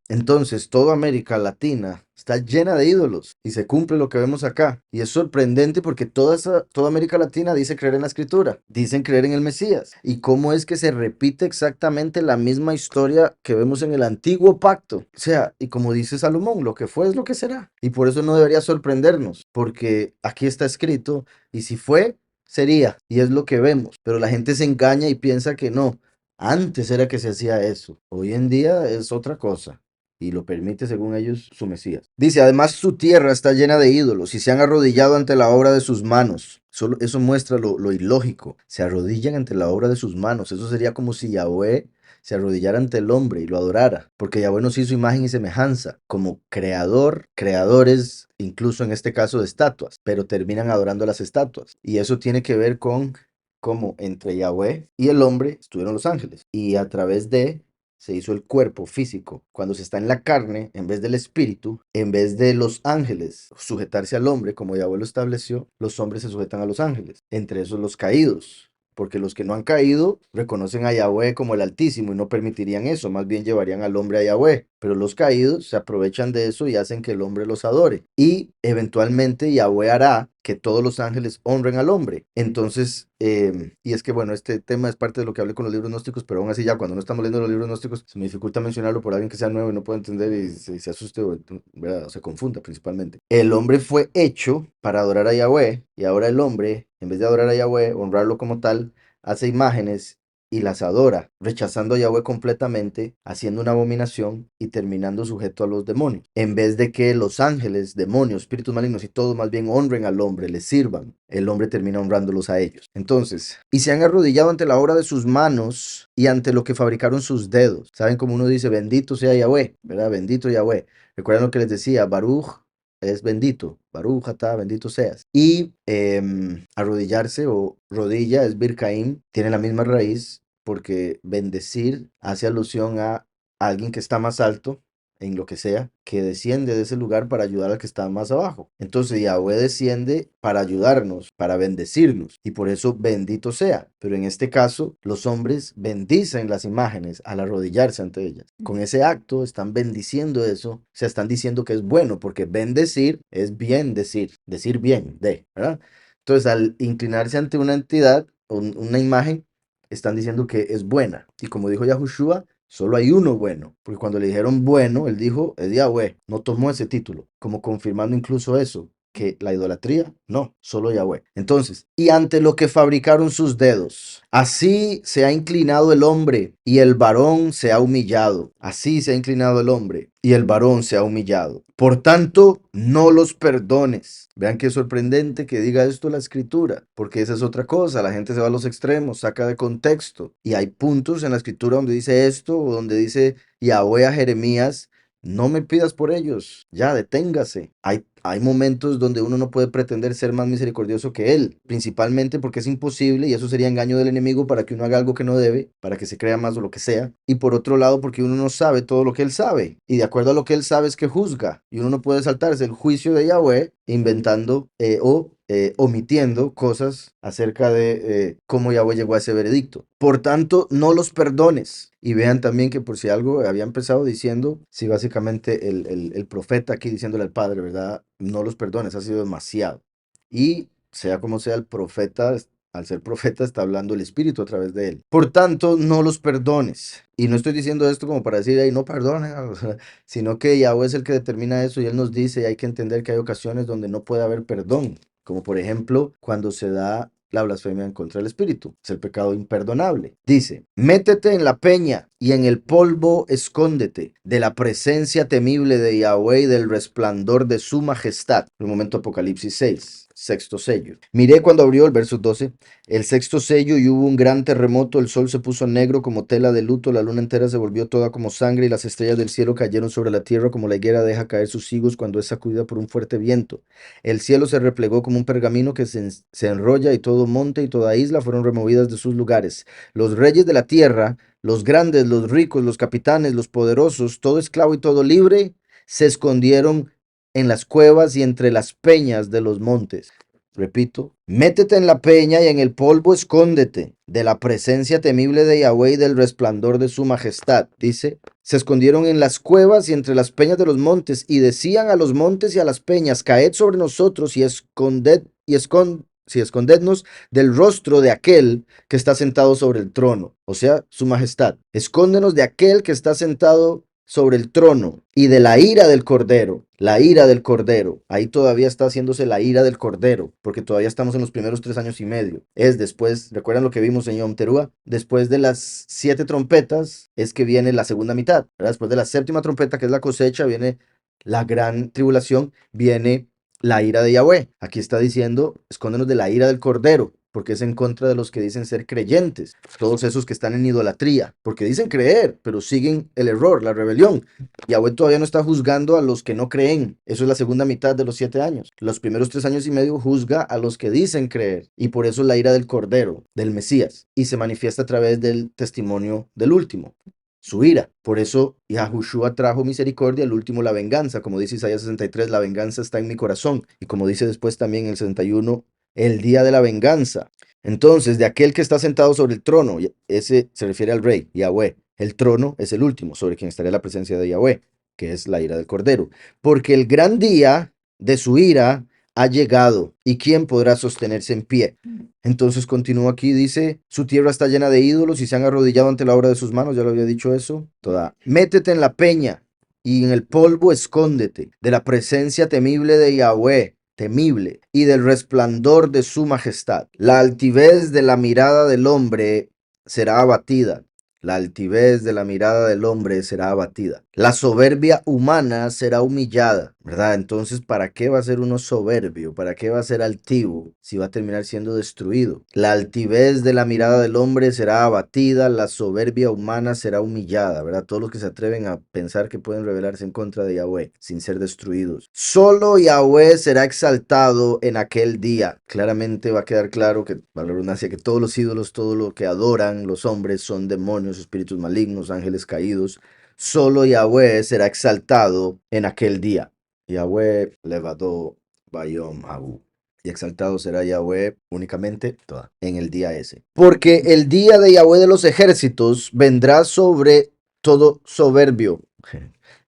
Entonces, toda América Latina está llena de ídolos y se cumple lo que vemos acá. Y es sorprendente porque toda América Latina dice creer en la escritura, dicen creer en el Mesías. ¿Y cómo es que se repite exactamente la misma historia que vemos en el antiguo pacto? O sea, y como dice Salomón, lo que fue es lo que será. Y por eso no debería sorprendernos, porque aquí está escrito, y si fue, sería, y es lo que vemos. Pero la gente se engaña y piensa que no. Antes era que se hacía eso, hoy en día es otra cosa y lo permite según ellos su Mesías. Dice, además su tierra está llena de ídolos y se han arrodillado ante la obra de sus manos. Solo, eso muestra lo ilógico. Se arrodillan ante la obra de sus manos. Eso sería como si Yahweh se arrodillara ante el hombre y lo adorara, porque Yahweh nos hizo imagen y semejanza, como creador, creadores, incluso en este caso de estatuas, pero terminan adorando las estatuas. Y eso tiene que ver con cómo entre Yahweh y el hombre estuvieron los ángeles, y a través de se hizo el cuerpo físico. Cuando se está en la carne, en vez del espíritu, en vez de los ángeles sujetarse al hombre, como Yahweh lo estableció, los hombres se sujetan a los ángeles, entre esos los caídos. Porque los que no han caído reconocen a Yahweh como el Altísimo y no permitirían eso, más bien llevarían al hombre a Yahweh. Pero los caídos se aprovechan de eso y hacen que el hombre los adore. Y eventualmente Yahweh hará que todos los ángeles honren al hombre. Entonces, y es que bueno, este tema es parte de lo que hablé con los libros gnósticos, pero aún así ya cuando no estamos leyendo los libros gnósticos, se me dificulta mencionarlo por alguien que sea nuevo y no pueda entender y se asuste ¿verdad? O se confunda principalmente. El hombre fue hecho para adorar a Yahweh y ahora el hombre, en vez de adorar a Yahweh, honrarlo como tal, hace imágenes y las adora, rechazando a Yahweh completamente, haciendo una abominación y terminando sujeto a los demonios. En vez de que los ángeles, demonios, espíritus malignos y todos más bien honren al hombre, les sirvan, el hombre termina honrándolos a ellos. Entonces, y se han arrodillado ante la obra de sus manos y ante lo que fabricaron sus dedos. ¿Saben cómo uno dice, bendito sea Yahweh? ¿Verdad? Bendito Yahweh. ¿Recuerdan lo que les decía? Baruch es bendito. Baruch atah, bendito seas. Y arrodillarse o rodilla es birkaim, tiene la misma raíz porque bendecir hace alusión a alguien que está más alto en lo que sea, que desciende de ese lugar para ayudar al que está más abajo. Entonces Yahweh desciende para ayudarnos, para bendecirnos, y por eso bendito sea. Pero en este caso, los hombres bendicen las imágenes al arrodillarse ante ellas. Con ese acto están bendiciendo eso, se están diciendo que es bueno, porque bendecir es bien decir bien, ¿verdad? Entonces, al inclinarse ante una entidad o una imagen, están diciendo que es buena. Y como dijo Yahushua, solo hay uno bueno, porque cuando le dijeron bueno, él dijo, es Yahweh, no tomó ese título, como confirmando incluso eso, que la idolatría, no, solo Yahweh. Entonces, y ante lo que fabricaron sus dedos, así se ha inclinado el hombre y el varón se ha humillado, así se ha inclinado el hombre y el varón se ha humillado. Por tanto, no los perdones. Vean qué sorprendente que diga esto la escritura, porque esa es otra cosa, la gente se va a los extremos, saca de contexto, y hay puntos en la escritura donde dice esto, o donde dice Yahweh a Jeremías, no me pidas por ellos, ya deténgase. Hay momentos donde uno no puede pretender ser más misericordioso que él, principalmente porque es imposible y eso sería engaño del enemigo para que uno haga algo que no debe, para que se crea más o lo que sea. Y por otro lado, porque uno no sabe todo lo que él sabe. Y de acuerdo a lo que él sabe es que juzga. Y uno no puede saltarse el juicio de Yahweh inventando o omitiendo cosas acerca de cómo Yahweh llegó a ese veredicto. Por tanto, no los perdones. Y vean también que por si algo había empezado diciendo, si básicamente el profeta aquí diciéndole al Padre, ¿verdad? No los perdones, ha sido demasiado. Y sea como sea el profeta, al ser profeta está hablando el Espíritu a través de él. Por tanto, no los perdones. Y no estoy diciendo esto como para decir, ay, no perdonen, sino que Yahweh es el que determina eso y él nos dice, y hay que entender que hay ocasiones donde no puede haber perdón, como por ejemplo cuando se da la blasfemia en contra del Espíritu, es el pecado imperdonable. Dice, métete en la peña y en el polvo escóndete de la presencia temible de Yahweh y del resplandor de su majestad. En el momento Apocalipsis 6. Sexto sello. Miré cuando abrió el verso 12, el sexto sello y hubo un gran terremoto, el sol se puso negro como tela de luto, la luna entera se volvió toda como sangre y las estrellas del cielo cayeron sobre la tierra como la higuera deja caer sus higos cuando es sacudida por un fuerte viento. El cielo se replegó como un pergamino que se enrolla y todo monte y toda isla fueron removidas de sus lugares. Los reyes de la tierra, los grandes, los ricos, los capitanes, los poderosos, todo esclavo y todo libre, se escondieron en las cuevas y entre las peñas de los montes. Repito, métete en la peña y en el polvo escóndete de la presencia temible de Yahweh y del resplandor de su majestad. Dice, se escondieron en las cuevas y entre las peñas de los montes y decían a los montes y a las peñas, caed sobre nosotros y escondednos del rostro de aquel que está sentado sobre el trono, o sea, su majestad. Escóndenos de aquel que está sentado sobre el trono y de la ira del cordero, la ira del cordero. Ahí todavía está haciéndose la ira del cordero, porque todavía estamos en los primeros 3 años y medio. Es después, ¿recuerdan lo que vimos en Yom Teruah? Después de las 7 trompetas es que viene la segunda mitad, ¿verdad? Después de la séptima trompeta, que es la cosecha, viene la gran tribulación, viene la ira de Yahweh. Aquí está diciendo, escóndenos de la ira del cordero, porque es en contra de los que dicen ser creyentes, todos esos que están en idolatría, porque dicen creer, pero siguen el error, la rebelión. Yahweh todavía no está juzgando a los que no creen. Eso es la segunda mitad de los 7 años. Los primeros 3 años y medio juzga a los que dicen creer, y por eso la ira del Cordero, del Mesías, y se manifiesta a través del testimonio del último. Su ira. Por eso Yahushua trajo misericordia, al último la venganza. Como dice Isaías 63, la venganza está en mi corazón. Y como dice después también el 61, el día de la venganza. Entonces, de aquel que está sentado sobre el trono, ese se refiere al rey, Yahweh. El trono es el último, sobre quien estaría la presencia de Yahweh, que es la ira del Cordero. Porque el gran día de su ira ha llegado, ¿y quién podrá sostenerse en pie? Entonces continúa aquí, dice, su tierra está llena de ídolos y se han arrodillado ante la obra de sus manos, ya lo había dicho eso. Métete en la peña y en el polvo escóndete de la presencia temible de Yahweh, temible, y del resplandor de su majestad. La altivez de la mirada del hombre será abatida. La altivez de la mirada del hombre será abatida. La soberbia humana será humillada, ¿verdad? Entonces, ¿para qué va a ser uno soberbio? ¿Para qué va a ser altivo si va a terminar siendo destruido? La altivez de la mirada del hombre será abatida, la soberbia humana será humillada, ¿verdad? Todos los que se atreven a pensar que pueden rebelarse en contra de Yahweh sin ser destruidos. Solo Yahweh será exaltado en aquel día. Claramente va a quedar claro que, para la redundancia, que todos los ídolos, todo lo que adoran los hombres son demonios, espíritus malignos, ángeles caídos. Solo Yahweh será exaltado en aquel día. Yahweh levadó Bayom Habu. Y exaltado será Yahweh únicamente en el día ese. Porque el día de Yahweh de los ejércitos vendrá sobre todo soberbio.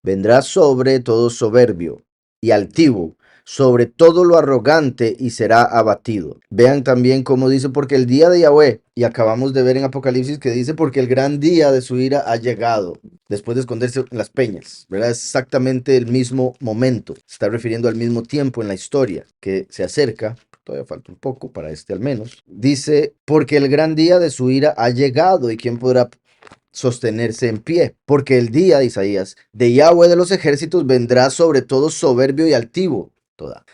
Vendrá sobre todo soberbio y altivo, sobre todo lo arrogante y será abatido. Vean también cómo dice, porque el día de Yahweh, y acabamos de ver en Apocalipsis que dice, porque el gran día de su ira ha llegado, después de esconderse en las peñas, ¿verdad? Es exactamente el mismo momento, se está refiriendo al mismo tiempo en la historia que se acerca. Todavía falta un poco para este al menos. Dice, porque el gran día de su ira ha llegado y quién podrá sostenerse en pie, porque el día de Isaías de Yahweh de los ejércitos vendrá sobre todo soberbio y altivo,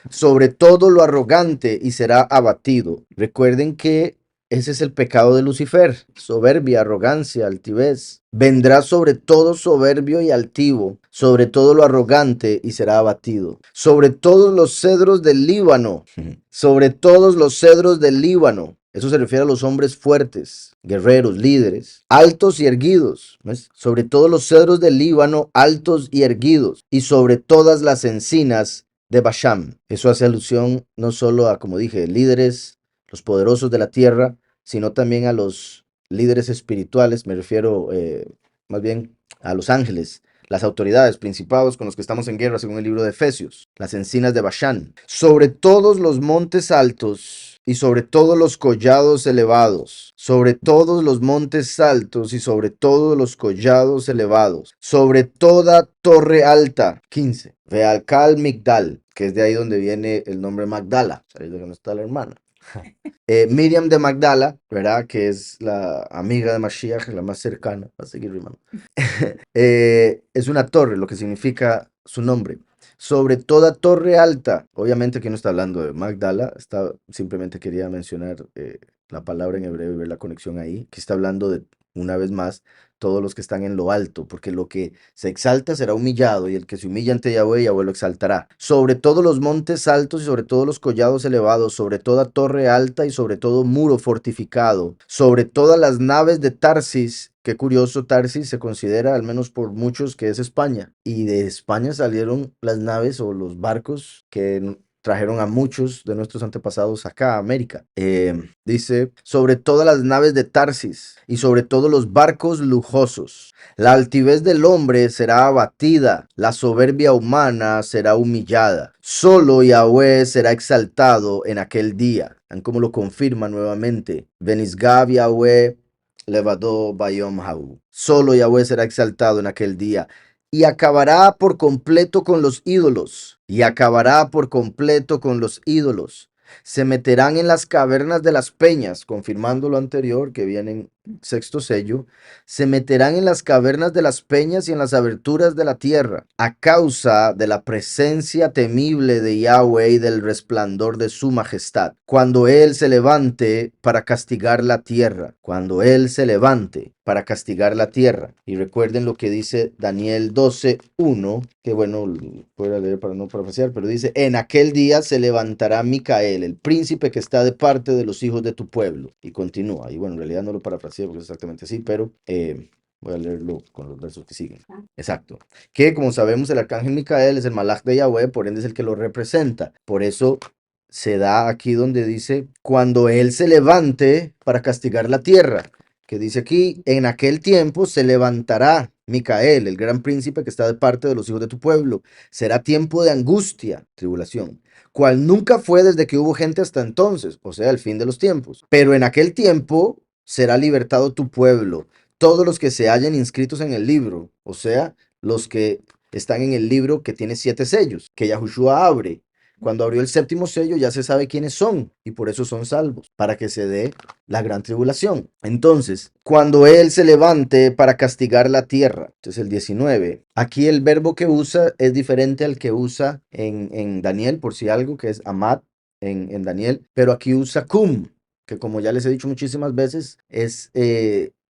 sobre todo lo arrogante y será abatido. Recuerden que ese es el pecado de Lucifer, soberbia, arrogancia, altivez. Vendrá sobre todo soberbio y altivo, sobre todo lo arrogante y será abatido. Sobre todos los cedros del Líbano, sobre todos los cedros del Líbano. Eso se refiere a los hombres fuertes, guerreros, líderes, altos y erguidos, ¿ves? Sobre todos los cedros del Líbano, altos y erguidos, y sobre todas las encinas de Basham. Eso hace alusión no solo a, como dije, líderes, los poderosos de la tierra, sino también a los líderes espirituales, me refiero más bien a los ángeles, las autoridades, principados con los que estamos en guerra, según el libro de Efesios, las encinas de Bashán, sobre todos los montes altos y sobre todos los collados elevados, sobre todos los montes altos y sobre todos los collados elevados, sobre toda torre alta. 15. Vealcal Migdal, que es de ahí donde viene el nombre Magdala, ahí donde está la hermana. Miriam de Magdala, ¿verdad? Que es la amiga de Mashiach, la más cercana. Va a seguir rimando. Es una torre, lo que significa su nombre. Sobre toda torre alta. Obviamente aquí no está hablando de Magdala, simplemente quería mencionar la palabra en hebreo y ver la conexión ahí, que está hablando de, una vez más, todos los que están en lo alto, porque lo que se exalta será humillado, y el que se humilla ante Yahweh, Yahweh lo exaltará. Sobre todos los montes altos y sobre todos los collados elevados, sobre toda torre alta y sobre todo muro fortificado, sobre todas las naves de Tarsis. Qué curioso, Tarsis se considera, al menos por muchos, que es España. Y de España salieron las naves o los barcos que trajeron a muchos de nuestros antepasados acá a América. Dice, sobre todas las naves de Tarsis y sobre todos los barcos lujosos. La altivez del hombre será abatida, la soberbia humana será humillada. Solo Yahweh será exaltado en aquel día. ¿Ven cómo lo confirma nuevamente? Benisgab Yahweh levadó Bayom Habu. Solo Yahweh será exaltado en aquel día y acabará por completo con los ídolos. Y acabará por completo con los ídolos. Se meterán en las cavernas de las peñas, confirmando lo anterior que viene en sexto sello. Se meterán en las cavernas de las peñas y en las aberturas de la tierra, a causa de la presencia temible de Yahweh y del resplandor de su majestad. Cuando Él se levante para castigar la tierra, cuando Él se levante para castigar la tierra. Y recuerden lo que dice Daniel 12:1, que bueno, voy a leer para no parafrasear, pero dice, en aquel día se levantará Micael, el príncipe que está de parte de los hijos de tu pueblo. Y continúa, y bueno, en realidad no lo parafraseé porque es exactamente así, pero voy a leerlo con los versos que siguen. Exacto. Que como sabemos, el arcángel Micael es el malaj de Yahweh, por ende es el que lo representa. Por eso se da aquí donde dice, cuando él se levante para castigar la tierra, que dice aquí, en aquel tiempo se levantará Micael, el gran príncipe que está de parte de los hijos de tu pueblo. Será tiempo de angustia, tribulación, cual nunca fue desde que hubo gente hasta entonces, o sea, el fin de los tiempos. Pero en aquel tiempo será libertado tu pueblo, todos los que se hallen inscritos en el libro, o sea, los que están en el libro que tiene 7 sellos, que Yahushua abre. Cuando abrió el séptimo sello ya se sabe quiénes son y por eso son salvos, para que se dé la gran tribulación. Entonces, cuando Él se levante para castigar la tierra, entonces el 19, aquí el verbo que usa es diferente al que usa en Daniel, por si algo, que es amad en Daniel, pero aquí usa cum, que como ya les he dicho muchísimas veces, es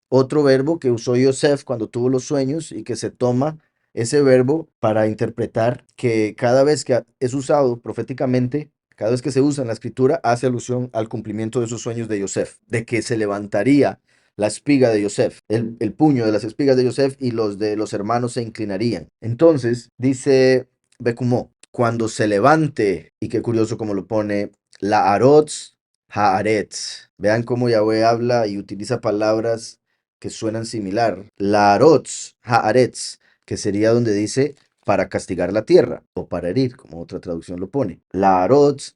otro verbo que usó Yosef cuando tuvo los sueños y que se toma ese verbo para interpretar que cada vez que es usado proféticamente, cada vez que se usa en la escritura, hace alusión al cumplimiento de esos sueños de Yosef, de que se levantaría la espiga de Yosef, el puño de las espigas de Yosef y los de los hermanos se inclinarían. Entonces, dice Becumó, cuando se levante, y qué curioso como lo pone, la Arots Haaretz. Vean cómo Yahweh habla y utiliza palabras que suenan similar. La Arots Haaretz, que sería donde dice para castigar la tierra o para herir, como otra traducción lo pone. La Arots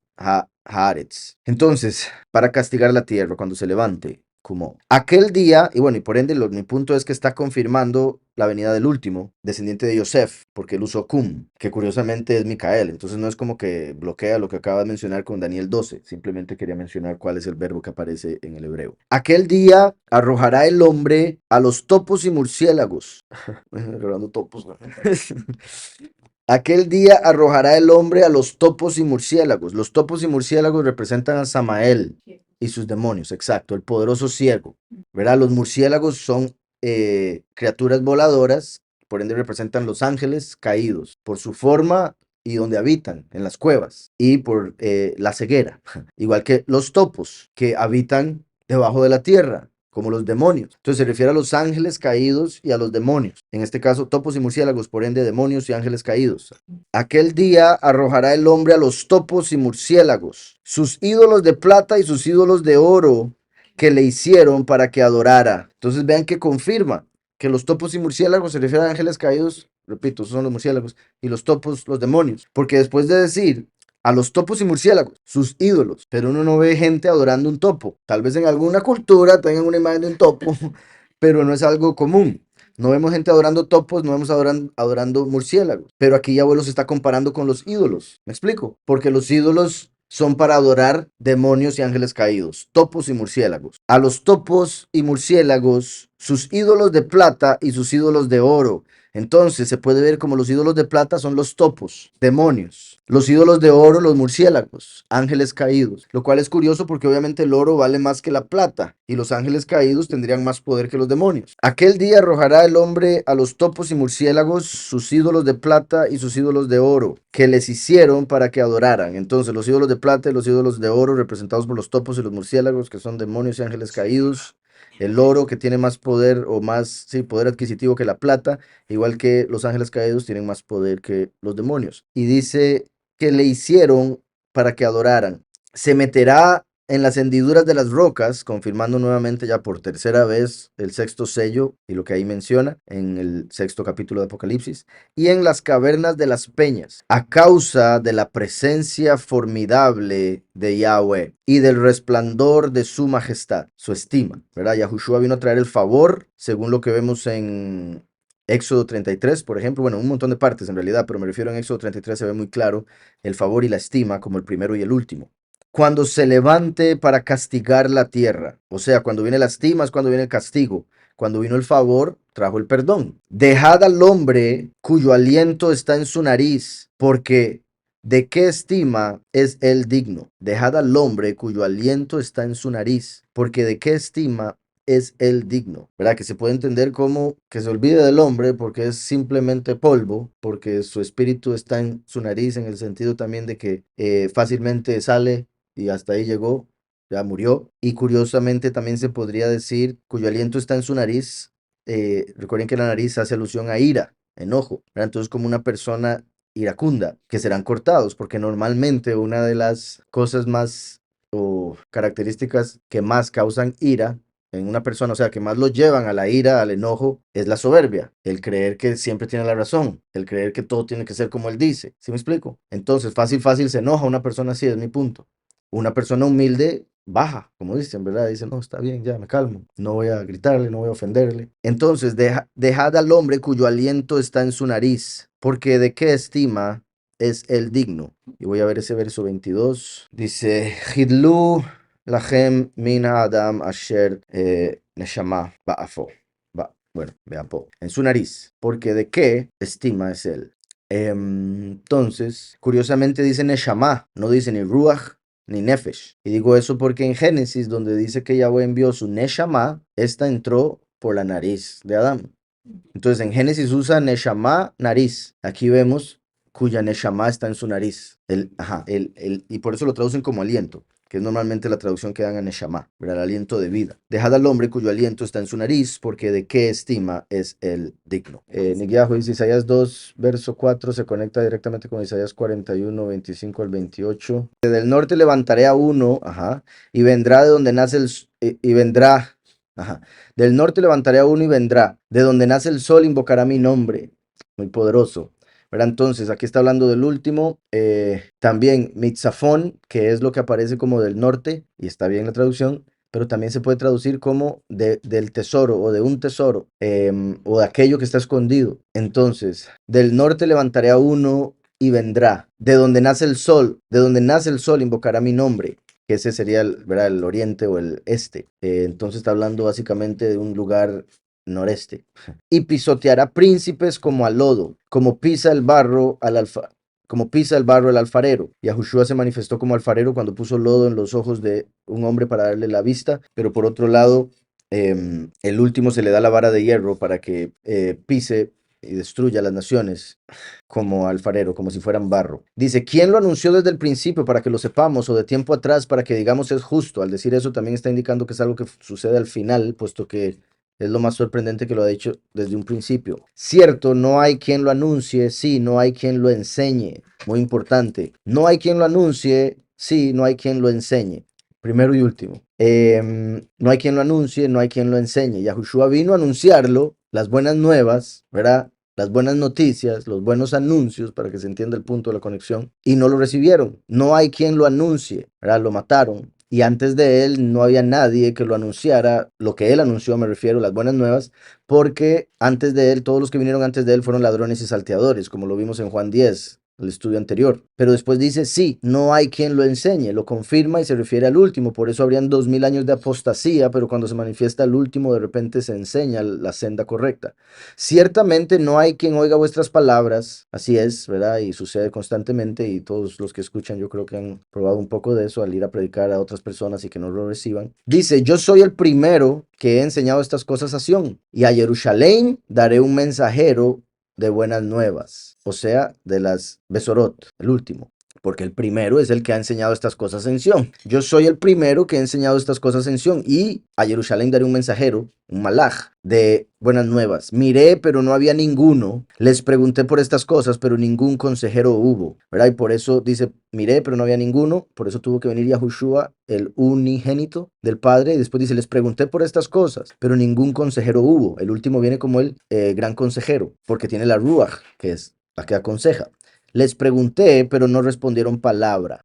Haaretz. Entonces, para castigar la tierra cuando se levante, como aquel día, y bueno, y por ende mi punto es que está confirmando la venida del último, descendiente de Yosef, porque él usó cum, que curiosamente es Micael, entonces no es como que bloquea lo que acaba de mencionar con Daniel 12, simplemente quería mencionar cuál es el verbo que aparece en el hebreo. Aquel día arrojará el hombre a los topos y murciélagos. Hablando topos. Aquel día arrojará el hombre a los topos y murciélagos. Los topos y murciélagos representan a Samael y sus demonios, exacto, el poderoso ciego. ¿Verdad? Los murciélagos son criaturas voladoras, por ende representan los ángeles caídos, por su forma y donde habitan, en las cuevas, y por la ceguera, igual que los topos, que habitan debajo de la tierra, como los demonios. Entonces se refiere a los ángeles caídos y a los demonios. En este caso, topos y murciélagos, por ende, demonios y ángeles caídos. Aquel día arrojará el hombre a los topos y murciélagos, sus ídolos de plata y sus ídolos de oro que le hicieron para que adorara. Entonces vean que confirma que los topos y murciélagos se refieren a ángeles caídos, repito, esos son los murciélagos, y los topos, los demonios. Porque después de decir a los topos y murciélagos, sus ídolos, pero uno no ve gente adorando un topo. Tal vez en alguna cultura tengan una imagen de un topo, pero no es algo común. No vemos gente adorando topos, no vemos adorando murciélagos. Pero aquí Yahweh los está comparando con los ídolos. ¿Me explico? Porque los ídolos son para adorar demonios y ángeles caídos, topos y murciélagos. A los topos y murciélagos, sus ídolos de plata y sus ídolos de oro. Entonces se puede ver como los ídolos de plata son los topos, demonios. Los ídolos de oro, los murciélagos, ángeles caídos. Lo cual es curioso porque obviamente el oro vale más que la plata y los ángeles caídos tendrían más poder que los demonios. Aquel día arrojará el hombre a los topos y murciélagos sus ídolos de plata y sus ídolos de oro que les hicieron para que adoraran. Entonces los ídolos de plata y los ídolos de oro representados por los topos y los murciélagos que son demonios y ángeles caídos. El oro que tiene más poder o más, sí, poder adquisitivo que la plata, igual que los ángeles caídos tienen más poder que los demonios. Y dice que le hicieron para que adoraran. Se meterá en las hendiduras de las rocas, confirmando nuevamente ya por tercera vez el sexto sello y lo que ahí menciona en el sexto capítulo de Apocalipsis, y en las cavernas de las peñas, a causa de la presencia formidable de Yahweh y del resplandor de su majestad, su estima, ¿verdad? Yahushua vino a traer el favor, según lo que vemos en Éxodo 33, por ejemplo, bueno, un montón de partes en realidad, pero me refiero en Éxodo 33, se ve muy claro el favor y la estima como el primero y el último. Cuando se levante para castigar la tierra, o sea, cuando viene la estima es cuando viene el castigo. Cuando vino el favor, trajo el perdón. Dejad al hombre cuyo aliento está en su nariz, porque ¿de qué estima es él digno? Dejad al hombre cuyo aliento está en su nariz, porque ¿de qué estima es el digno? ¿Verdad? Que se puede entender como que se olvide del hombre porque es simplemente polvo, porque su espíritu está en su nariz, en el sentido también de que fácilmente sale y hasta ahí llegó, ya murió. Y curiosamente también se podría decir cuyo aliento está en su nariz. Recuerden que la nariz hace alusión a ira, enojo, ¿verdad? Entonces como una persona iracunda, que serán cortados, porque normalmente una de las cosas más o características que más causan ira en una persona, o sea, que más lo llevan a la ira, al enojo, es la soberbia, el creer que siempre tiene la razón, el creer que todo tiene que ser como él dice. ¿Sí me explico? Entonces, fácil se enoja una persona así, es mi punto. Una persona humilde baja, como dicen, ¿verdad? Dice, no, está bien, ya me calmo, no voy a gritarle, no voy a ofenderle. Entonces, dejad al hombre cuyo aliento está en su nariz, porque ¿de qué estima es el digno. Y voy a ver ese verso 22. Dice, Hidlu lachem mina adam asher neshama ba'afo. Bueno, beapo. En su nariz. Porque de qué estima es él. Entonces, curiosamente dice Neshama, no dice ni Ruach ni Nefesh. Y digo eso porque en Génesis, donde dice que Yahweh envió su Neshama, esta entró por la nariz de Adán. Entonces en Génesis usa Neshama, nariz. Aquí vemos cuya Neshama está en su nariz. Y por eso lo traducen como aliento, que es normalmente la traducción que dan a Neshama, ¿verdad? El aliento de vida. Dejad al hombre cuyo aliento está en su nariz, porque de qué estima es el digno. Neguiajo dice, Isaías 2, verso 4, se conecta directamente con Isaías 41, 25 al 28. Del norte levantaré a uno, y vendrá de donde nace y vendrá. Del norte levantaré a uno y vendrá. De donde nace el sol invocará mi nombre. Muy poderoso. ¿Verdad? Entonces, aquí está hablando del último. También Mitzafón, que es lo que aparece como del norte, y está bien la traducción, pero también se puede traducir como del tesoro o de un tesoro, o de aquello que está escondido. Entonces, del norte levantaré a uno y vendrá. De donde nace el sol invocará mi nombre. Que ese sería ¿verdad? El oriente o el este. Entonces está hablando básicamente de un lugar noreste. Y pisoteará príncipes como al lodo, como pisa el barro el alfarero. Y Yahushua se manifestó como alfarero cuando puso lodo en los ojos de un hombre para darle la vista, pero por otro lado, el último se le da la vara de hierro para que pise y destruya las naciones como alfarero, como si fueran barro. Dice, ¿quién lo anunció desde el principio para que lo sepamos o de tiempo atrás para que digamos es justo? Al decir eso también está indicando que es algo que sucede al final, puesto que es lo más sorprendente que lo ha dicho desde un principio. Cierto, no hay quien lo anuncie, sí, no hay quien lo enseñe. Muy importante. No hay quien lo anuncie, sí, no hay quien lo enseñe. Primero y último. No hay quien lo anuncie, no hay quien lo enseñe. Yahushua vino a anunciarlo, las buenas nuevas, ¿verdad? Las buenas noticias, los buenos anuncios, para que se entienda el punto de la conexión, y no lo recibieron. No hay quien lo anuncie, ¿verdad? Lo mataron. Y antes de él no había nadie que lo anunciara, lo que él anunció, me refiero, las buenas nuevas, porque antes de él, todos los que vinieron antes de él fueron ladrones y salteadores, como lo vimos en Juan 10, el estudio anterior. Pero después dice, sí, no hay quien lo enseñe, lo confirma y se refiere al último, por eso habrían 2000 años de apostasía, pero cuando se manifiesta el último, de repente se enseña la senda correcta. Ciertamente no hay quien oiga vuestras palabras, así es, ¿verdad? Y sucede constantemente y todos los que escuchan yo creo que han probado un poco de eso al ir a predicar a otras personas y que no lo reciban. Dice, yo soy el primero que he enseñado estas cosas a Sión y a Jerusalén daré un mensajero de buenas nuevas, o sea, de las Besorot, el último. Porque el primero es el que ha enseñado estas cosas en Sión. Yo soy el primero que he enseñado estas cosas en Sión. Y a Jerusalén daré un mensajero, un malaj, de buenas nuevas. Miré, pero no había ninguno. Les pregunté por estas cosas, pero ningún consejero hubo. ¿Verdad? Y por eso dice, miré, pero no había ninguno. Por eso tuvo que venir Yahushua, el unigénito del Padre. Y después dice, les pregunté por estas cosas, pero ningún consejero hubo. El último viene como el gran consejero, porque tiene la ruach, que es la que aconseja. Les pregunté, pero no respondieron palabra.